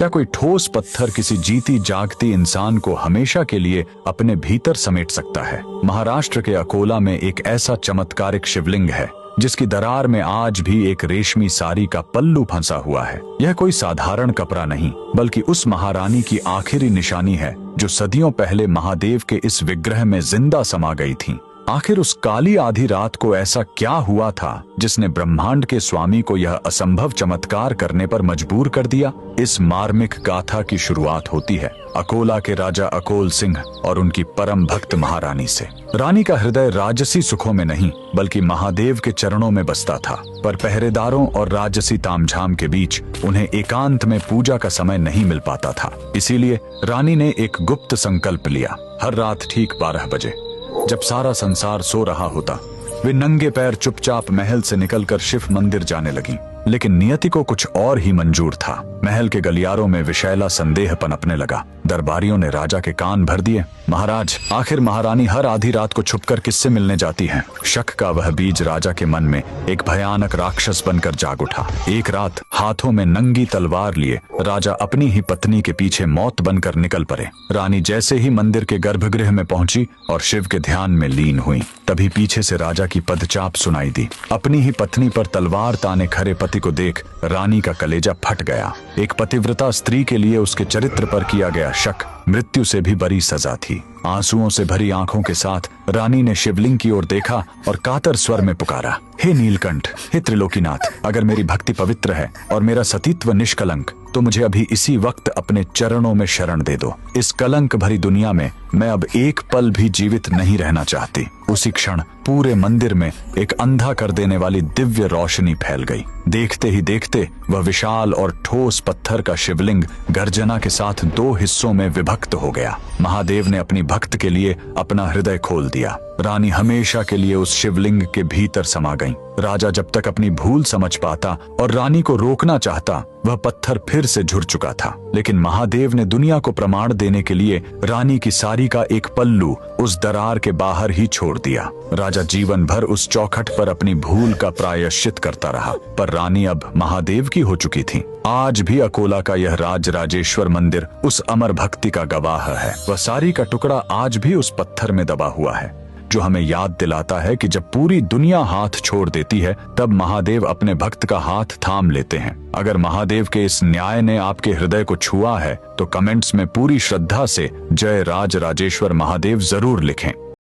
क्या कोई ठोस पत्थर किसी जीती जागती इंसान को हमेशा के लिए अपने भीतर समेट सकता है? महाराष्ट्र के अकोला में एक ऐसा चमत्कारिक शिवलिंग है जिसकी दरार में आज भी एक रेशमी साड़ी का पल्लू फंसा हुआ है। यह कोई साधारण कपड़ा नहीं, बल्कि उस महारानी की आखिरी निशानी है जो सदियों पहले महादेव के इस विग्रह में जिंदा समा गई थी। आखिर उस काली आधी रात को ऐसा क्या हुआ था जिसने ब्रह्मांड के स्वामी को यह असंभव चमत्कार करने पर मजबूर कर दिया? इस मार्मिक गाथा की शुरुआत होती है अकोला के राजा अकोल सिंह और उनकी परम भक्त महारानी से। रानी का हृदय राजसी सुखों में नहीं बल्कि महादेव के चरणों में बसता था, पर पहरेदारों और राजसी तामझाम के बीच उन्हें एकांत में पूजा का समय नहीं मिल पाता था। इसीलिए रानी ने एक गुप्त संकल्प लिया। हर रात ठीक 12 बजे, जब सारा संसार सो रहा होता, वे नंगे पैर चुपचाप महल से निकलकर शिव मंदिर जाने लगी। लेकिन नियति को कुछ और ही मंजूर था। महल के गलियारों में विषैला संदेह पनपने लगा। दरबारियों ने राजा के कान भर दिए। महाराज, आखिर महारानी हर आधी रात को छुपकर किससे मिलने जाती हैं? शक का वह बीज राजा के मन में एक भयानक राक्षस बनकर जाग उठा। एक रात हाथों में नंगी तलवार लिए राजा अपनी ही पत्नी के पीछे मौत बनकर निकल पड़े। रानी जैसे ही मंदिर के गर्भगृह में पहुंची और शिव के ध्यान में लीन हुई, तभी पीछे से राजा की पदचाप सुनाई दी। अपनी ही पत्नी पर तलवार ताने खड़े पति को देख रानी का कलेजा फट गया। एक पतिव्रता स्त्री के लिए उसके चरित्र पर किया गया शक मृत्यु से भी बड़ी सजा थी। आंसुओं से भरी आंखों के साथ रानी ने शिवलिंग की ओर देखा और कातर स्वर में पुकारा, हे नीलकंठ, हे त्रिलोकीनाथ, अगर मेरी भक्ति पवित्र है और मेरा सतीत्व निष्कलंक, तो मुझे अभी इसी वक्त अपने चरणों में शरण दे दो। इस कलंक भरी दुनिया में मैं अब एक पल भी जीवित नहीं रहना चाहती। उसी क्षण पूरे मंदिर में एक अंधा कर देने वाली दिव्य रोशनी फैल गई। देखते ही देखते वह विशाल और ठोस पत्थर का शिवलिंग गर्जना के साथ 2 हिस्सों में विभक्त हो गया। महादेव ने अपनी भक्त के लिए अपना हृदय खोल दिया। रानी हमेशा के लिए उस शिवलिंग के भीतर समा गई। राजा जब तक अपनी भूल समझ पाता और रानी को रोकना चाहता, वह पत्थर फिर से झुर चुका था। लेकिन महादेव ने दुनिया को प्रमाण देने के लिए रानी की साड़ी का एक पल्लू उस दरार के बाहर ही छोड़ दिया। राजा जीवन भर उस चौखट पर अपनी भूल का प्रायश्चित करता रहा, पर रानी अब महादेव की हो चुकी थी। आज भी अकोला का यह राजराजेश्वर मंदिर उस अमर भक्ति का गवाह है। वह साड़ी का टुकड़ा आज भी उस पत्थर में दबा हुआ है, जो हमें याद दिलाता है कि जब पूरी दुनिया हाथ छोड़ देती है, तब महादेव अपने भक्त का हाथ थाम लेते हैं। अगर महादेव के इस न्याय ने आपके हृदय को छुआ है, तो कमेंट्स में पूरी श्रद्धा से जय राजराजेश्वर महादेव जरूर लिखें।